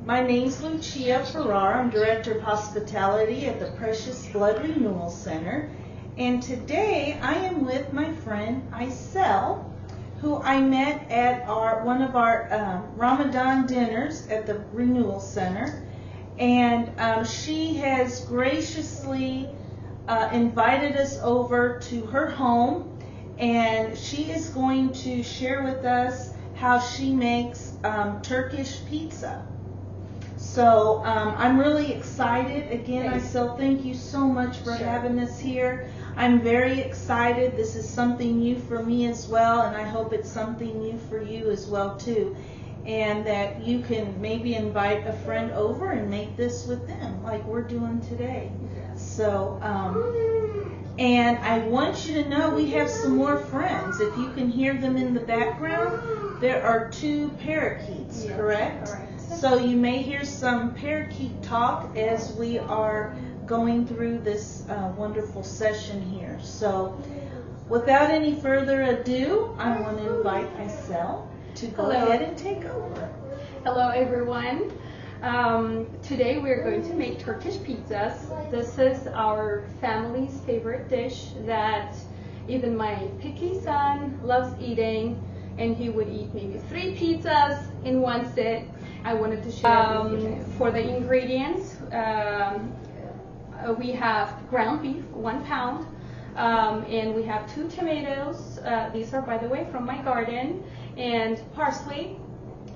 My name's Lucia Ferrara. I'm Director of Hospitality at the Precious Blood Renewal Center. And today I am with my friend Aysel, who I met at one of our Ramadan dinners at the Renewal Center. And she has graciously invited us over to her home, and she is going to share with us how she makes Turkish pizza. So I'm really excited. Again, Aysel, thank you so much for having us here. I'm very excited. This is something new for me as well, and I hope it's something new for you as well too. And that you can maybe invite a friend over and make this with them like we're doing today. So, and I want you to know we have some more friends. If you can hear them in the background, there are 2 parakeets, correct? So you may hear some parakeet talk as we are going through this wonderful session here. So without any further ado, I want to invite Aysel to go ahead and take over. Hello everyone. Today we're going to make Turkish pizzas. This is our family's favorite dish that even my picky son loves eating, and he would eat maybe 3 pizzas in one sit. I wanted to share with you. For the ingredients, we have ground beef, 1 pound, and we have 2 tomatoes. These are, by the way, from my garden, and parsley.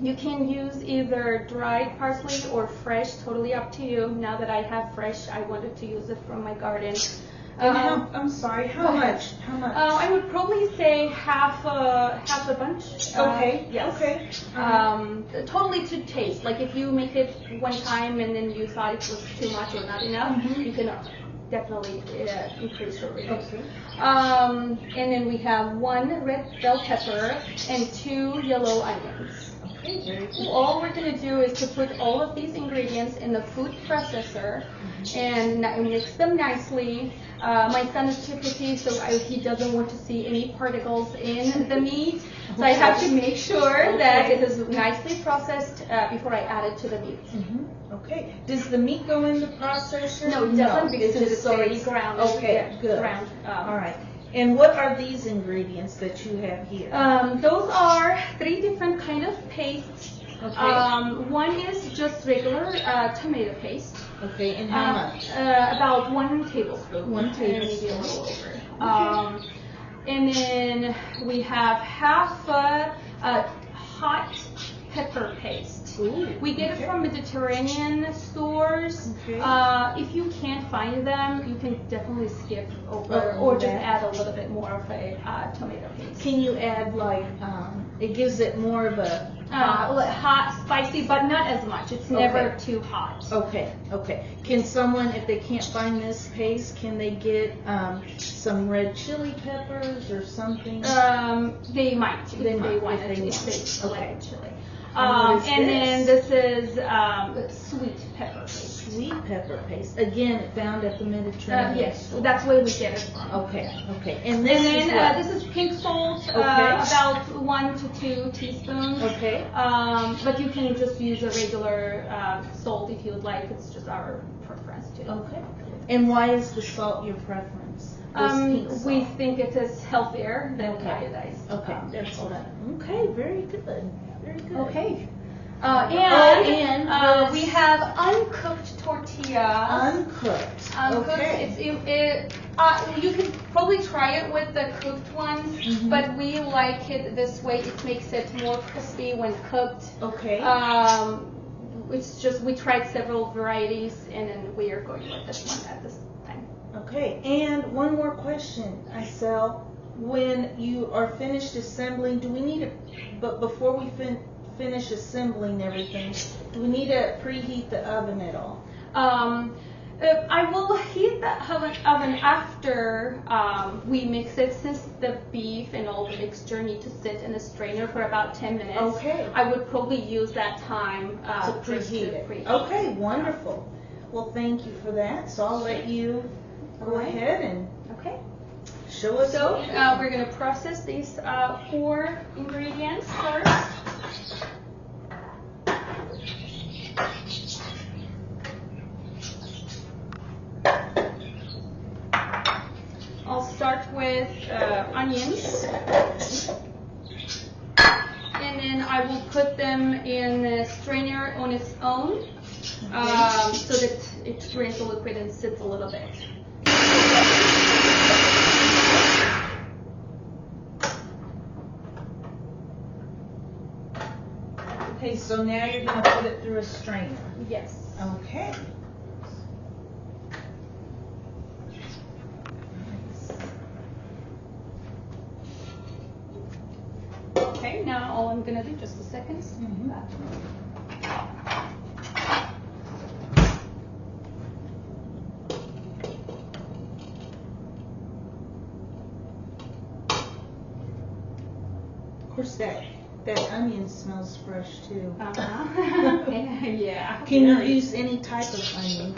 You can use either dried parsley or fresh, totally up to you. Now that I have fresh, I wanted to use it from my garden. I'm sorry, how much? How much? I would probably say half a bunch. Okay. Yes. Okay. Totally to taste. Like if you make it one time and then you thought it was too much or not enough, you can definitely increase the rate. Okay. And then we have 1 red bell pepper and 2 yellow onions. Okay, very cool. All we're going to do is to put all of these ingredients in the food processor and mix them nicely. My son is too picky, so he doesn't want to see any particles in the meat. So I have to make sure that it is nicely processed before I add it to the meat. Okay. Does the meat go in the processor? No, it doesn't, because it's already ground. Okay, good. Ground. All right. And what are these ingredients that you have here? Those are 3 different kind of pastes. Okay. One is just regular tomato paste. Okay, and how much? About 1 tablespoon. 1 tablespoon. Maybe a little over. And then we have half a hot pepper paste. Ooh, we get it from Mediterranean stores. Okay. If you can't find them, you can definitely skip over or just add a little bit more of a tomato paste. Can you add like, it gives it more of a hot, spicy, but not as much. It's never too hot. Okay, okay. Can someone, if they can't find this paste, can they get some red chili peppers or something? They might if they want it. Okay. Chili. And then this is sweet pepper paste. Sweet pepper paste. Again, found at the Mediterranean. Yes, that's where we get it from. Okay, okay. And then is this is pink salt, about 1 to 2 teaspoons. Okay. But you can just use a regular salt if you would like. It's just our preference too. Okay. And why is the salt your preference? We think it is healthier than iodized. Okay, that's all that. Okay, very good. Very good. Okay. And we have uncooked tortilla. Uncooked. Okay. You can probably try it with the cooked ones, but we like it this way. It makes it more crispy when cooked. Okay. It's just we tried several varieties, and then we are going with this one at this time. Okay. And one more question, Aysel. When you are finished assembling, do we need to? But before we finish assembling everything, do we need to preheat the oven at all? I will heat the oven after we mix it, since the beef and all the mixture need to sit in a strainer for about 10 minutes. Okay. I would probably use that time to preheat it. Okay, wonderful. Well, thank you for that. So I'll let you go ahead and show us. So we're going to process these 4 ingredients first. with onions. And then I will put them in a strainer on its own, so that it drains the liquid and sits a little bit. Okay, so now you're going to put it through a strainer. Yes. Okay. Okay, now all I'm gonna do, just a second. Of course, that onion smells fresh too. Yeah. Can you use any type of onion?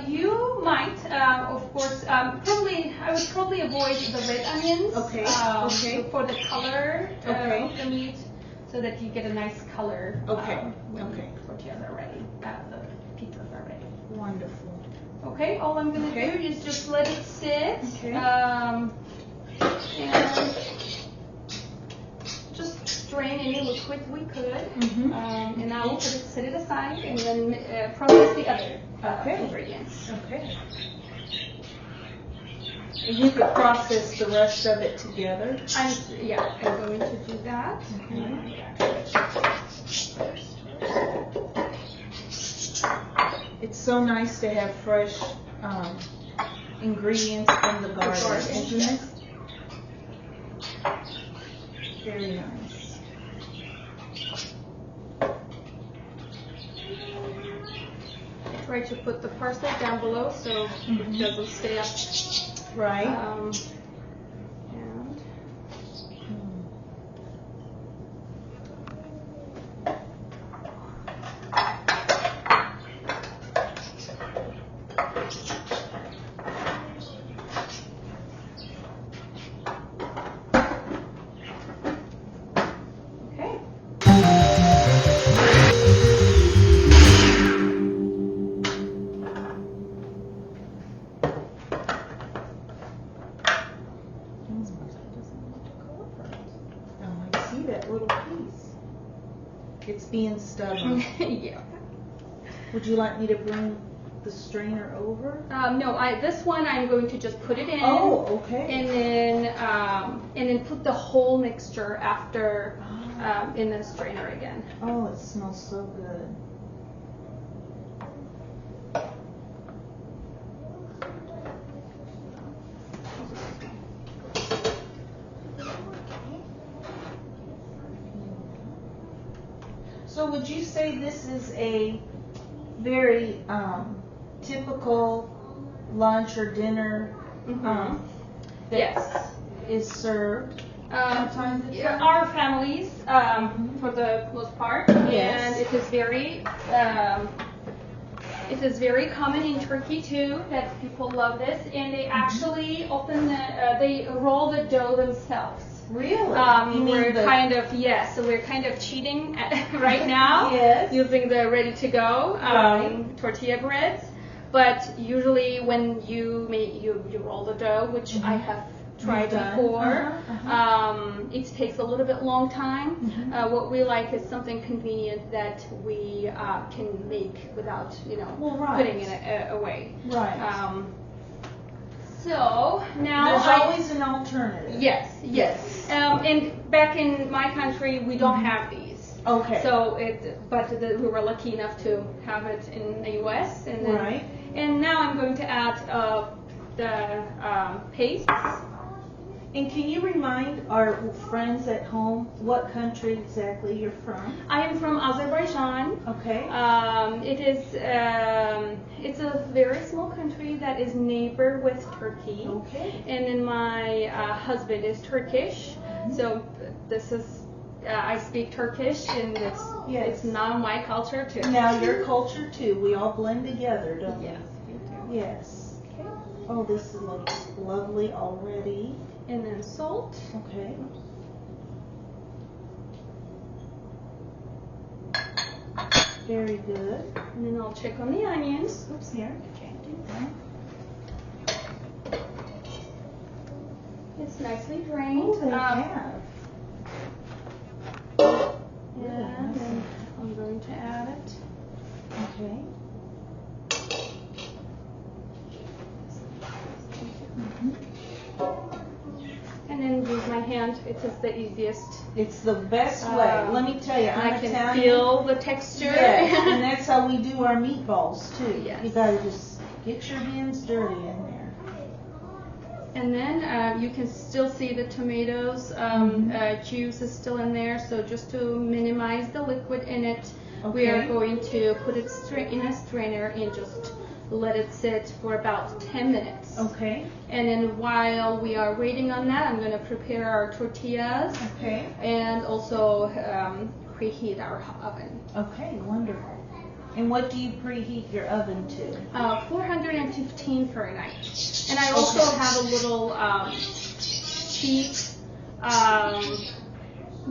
You might, of course, I would probably avoid the red onions. Okay. For the color Okay. of the meat, so that you get a nice color. Okay. When Okay. the tortillas are ready, the pizzas are ready. Wonderful. Okay, all I'm gonna do is just let it sit. Okay. And just strain any liquid we could. And now we'll set it aside and then process the other ingredients. Okay. And you could process the rest of it together. I'm going to do that. It's so nice to have fresh ingredients from the garden, isn't it? Very nice. Try to put the parsley down below so it doesn't stay up. Right. And that little piece. It's being stubborn. Yeah. Would you like me to bring the strainer over? No, this one I'm going to just put it in. Oh, okay. And then put the whole mixture after in the strainer again. Oh, it smells so good. So would you say this is a very typical lunch or dinner that is served from time to time? Our families, for the most part, and it is very common in Turkey too that people love this, and they actually they roll the dough themselves. Really? So we're kind of cheating right now, using the ready-to-go tortilla breads. But usually when you roll the dough, which I have tried before, it takes a little bit long time. What we like is something convenient that we can make without putting it away. Right. So now there's always an alternative. Yes. And back in my country, we don't have these. Okay. So we were lucky enough to have it in the U.S. And then, and now I'm going to add the paste. And can you remind our friends at home what country exactly you're from? I am from Azerbaijan. Okay. It's a very small country that is neighbor with Turkey. Okay. And then my husband is Turkish, so this is I speak Turkish, and it's now my culture too. Now your culture too. We all blend together, don't we? Yes, you do. Yes. Okay. Oh, this looks lovely already. And then salt. Okay. Very good. And then I'll check on the onions. Oops, here. Can't do that. It's nicely drained. Oh, they have. And then I'm going to add it. Okay. And then use my hand. It is the easiest. It's the best way. Let me tell you, I'm I can Italian. feel the texture. Yes, and that's how we do our meatballs too. Yes. You gotta just get your hands dirty in there. And then you can still see the tomatoes juice is still in there. So just to minimize the liquid in it, we are going to put it in a strainer and just let it sit for about 10 minutes. Okay. And then while we are waiting on that, I'm going to prepare our tortillas. Okay. And also preheat our oven. Okay, wonderful. And what do you preheat your oven to? 415 Fahrenheit. And I also have a little cheap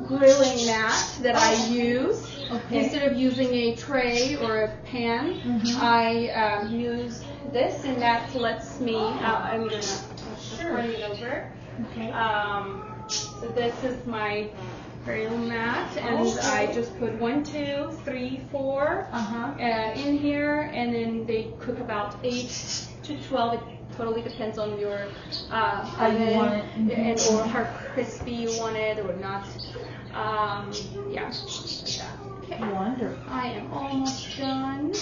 grilling mat that I use. Okay. Instead of using a tray or a pan, I use this, and that lets me, I'm going to spread it over. Okay. So this is my grill mat, and I just put 1, 2, 3, 4 in here, and then they cook about 8 to 12. It totally depends on your how you want it, and or how crispy you want it or not. Yeah. Okay. Wonderful. I am almost done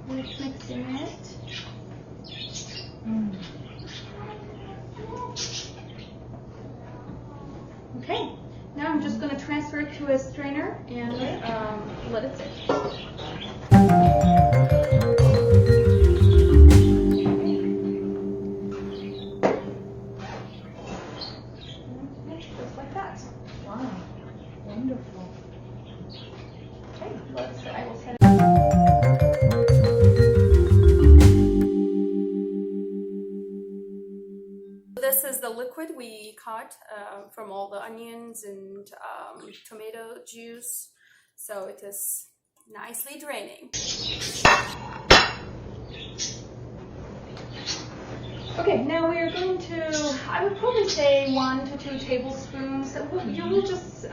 with mixing it. Okay. Now I'm just going to transfer it to a strainer and let it sit. Just like that. Wow. Wonderful. Okay, I will set it. This is the liquid we caught from all the onions and tomato juice, so it is nicely draining. Okay, now we are going to, I would probably say 1 to 2 tablespoons. You will just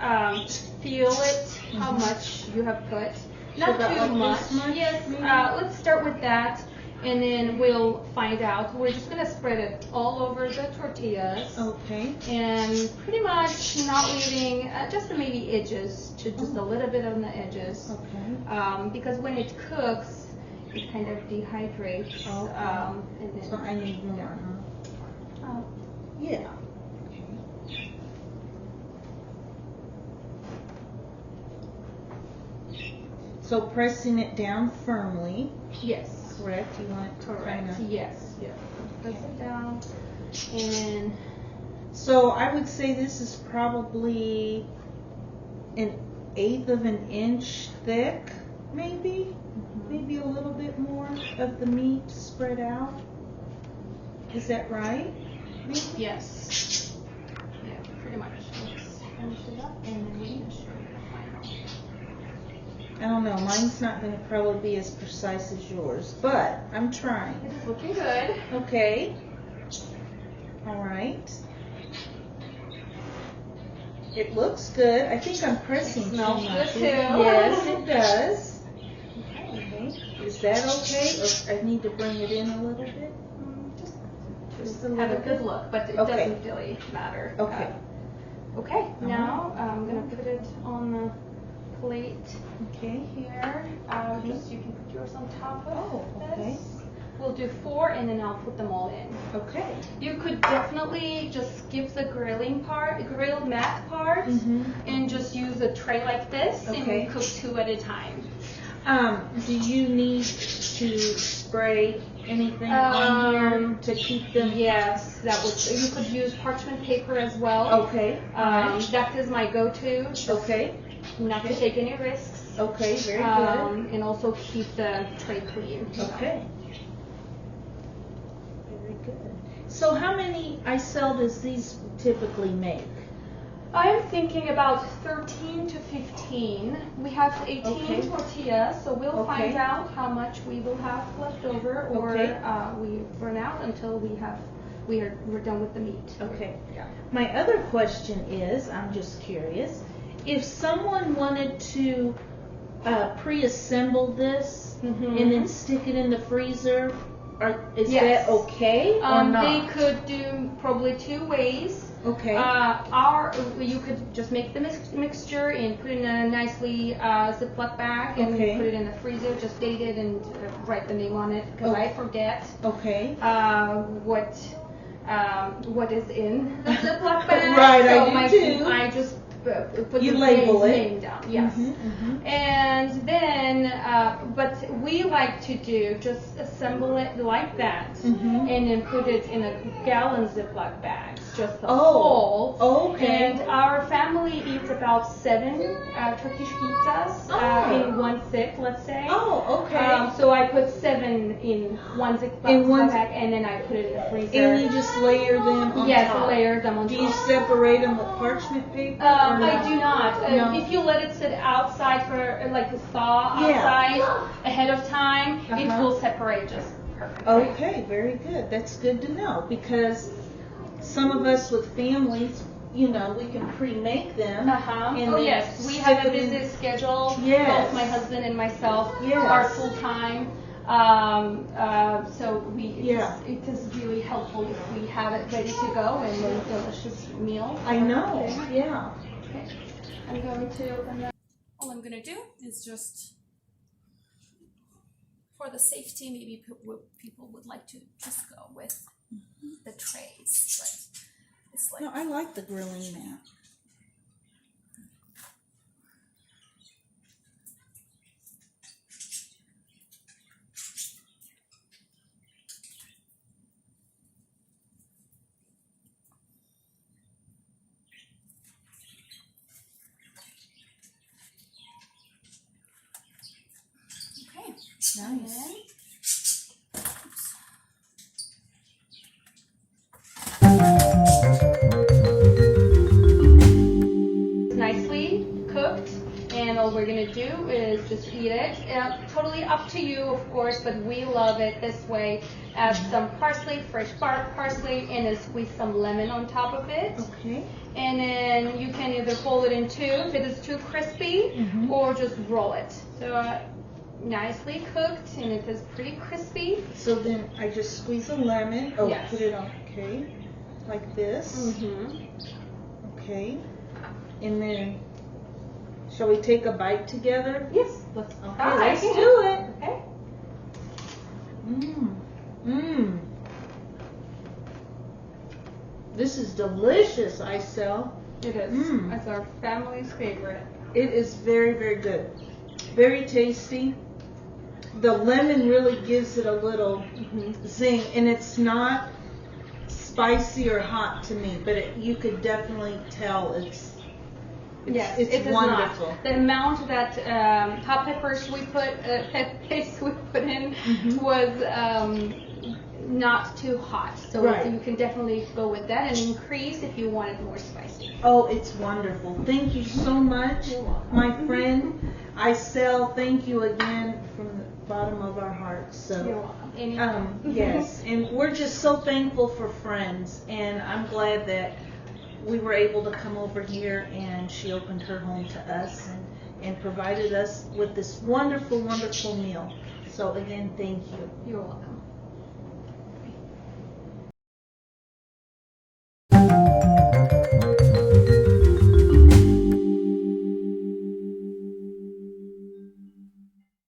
feel it, how much you have put. Not too much. Yes, let's start with that, and then we'll find out. We're just going to spread it all over the tortillas. Okay. And pretty much not leaving just maybe edges, just a little bit on the edges. Okay. Because when it cooks, it kind of dehydrates. And then, So I need more, huh? Yeah. So pressing it down firmly. Yes. Correct. You want it Correct. Yes. Yeah. Press it down. And so I would say this is probably 1/8 of an inch thick, maybe. Maybe a little bit more of the meat spread out. Is that right? Maybe? yes. Yeah, pretty much. Let's finish it up and then we can show you the final. I don't know. Mine's not going to probably be as precise as yours, but I'm trying. It is looking good. Okay. All right. It looks good. I think I'm pressing too Smells much. good too. Yes, it does. Okay. Is that okay, or I need to bring it in a little bit? Just a little Have a bit. good look, but it doesn't really matter. Okay. Okay. Now I'm gonna put it on the plate Okay. here. Just you can put yours on top of Oh, this. okay. We'll do 4 and then I'll put them all in. Okay. You could definitely just skip the grilled mat part, and just use a tray like this and cook 2 at a time. Do you need to spray anything on here to keep them? Yes, that would. You could use parchment paper as well. Okay. That is my go-to. Okay. Not to take any risks. Okay. Very good. And also keep the tray clean. Okay. Very good. So how many Aysel does these typically make? I'm thinking about 13 to 15. We have 18 tortillas, so we'll find out how much we will have left over, or we run out until we have we're done with the meat. Okay. Yeah. My other question is, I'm just curious, if someone wanted to pre-assemble this and then stick it in the freezer, is Yes. that okay or not? They could do probably two ways. Okay. You could just make the mixture and put it in a nicely Ziploc bag and Okay. put it in the freezer. Just date it and write the name on it because I forget Okay. what is in the Ziploc bag. Right, so I do too. I just put You the label it. name down. Yes. And then, but we like to do just assemble it like that, and then put it in a gallon Ziploc bags, just the whole. Okay. And our family eats about 7 Turkish pizzas in one sit, let's say. Oh, okay. So I put 7 in one Ziploc bag, and then I put it in the freezer. And you just layer them on top? Layer them on top. Do you separate them with parchment paper? I do not. No. If you let it sit outside for like a thaw outside ahead of time, it will separate just perfectly. Okay, very good. That's good to know because some of us with families, we can pre-make them. And Oh then yes, we have a stick it in- busy schedule. Yes. Both my husband and myself Yes. are full time. So it is really helpful if we have it ready to go and a delicious meal. I know. Okay. Yeah. Okay. I'm going to. All I'm gonna do is just, for the safety, maybe people would like to just go with the trays, but it's like. No, I like the grilling mat. Okay. Nice. Nicely cooked, and all we're gonna do is just eat it. Totally up to you, of course, but we love it this way. Add some parsley, fresh parsley, and then squeeze some lemon on top of it. Okay. And then you can either fold it in two if it is too crispy, or just roll it. So nicely cooked, and it is pretty crispy. So then I just squeeze a lemon. Oh, Yes. put it on. Okay. Like this. Okay. And then, shall we take a bite together? Yes, let's Okay, try. let's do it. Okay. This is delicious, Aysel. It is. It's our family's favorite. It is very, very good. Very tasty. The lemon really gives it a little zing, and it's not spicy or hot to me, but you could definitely tell it's Yes, it is wonderful. not. The amount that hot peppers we put, paste we put in was not too hot. So Right. you can definitely go with that and increase if you want it more spicy. Oh, it's wonderful. Thank you so much, You're welcome. my friend. Aysel, thank you again from the bottom of our hearts. So, You're welcome. Anytime. yes, and we're just so thankful for friends, and I'm glad that we were able to come over here and she opened her home to us and provided us with this wonderful, wonderful meal. So again, thank you. You're welcome.